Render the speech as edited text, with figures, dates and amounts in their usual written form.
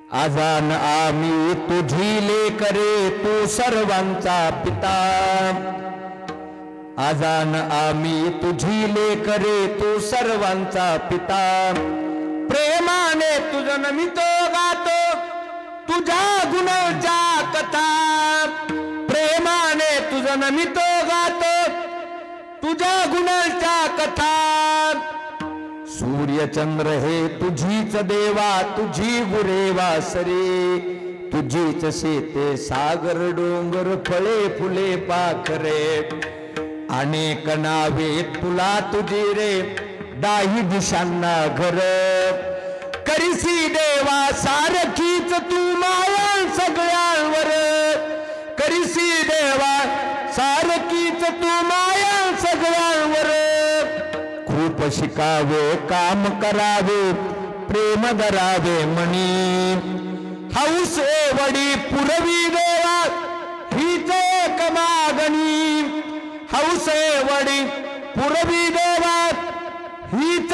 आजान आम्ही तुझी लेकरे तू सर्वांचा पिता आजान आम्ही तुझी लेकरे तू सर्वांचा पिता प्रेमाने तुझं नमितो गातो तुझ्या गुणांच्या कथा प्रेमाने तुझं नमितो गातो तुझ्या गुणांच्या कथा सूर्य चंद्र हे तुझीच देवा तुझी गुरेवा सरे तुझीच शेते सागर डोंगर फळे फुले पाखरे अनेक नावे तुला तुझी रे दाही दिशांना घर करीसी देवा सारखीच तू माया सगळ्यांवर करीसी देवा सारखीच तू माया सगळ्यांवर खूप शिकावे काम करावे प्रेम धरावे मनी हौस एवढी पुरवी देवा हीच एक मागणी हौस एवढी पुरवी देवा हीच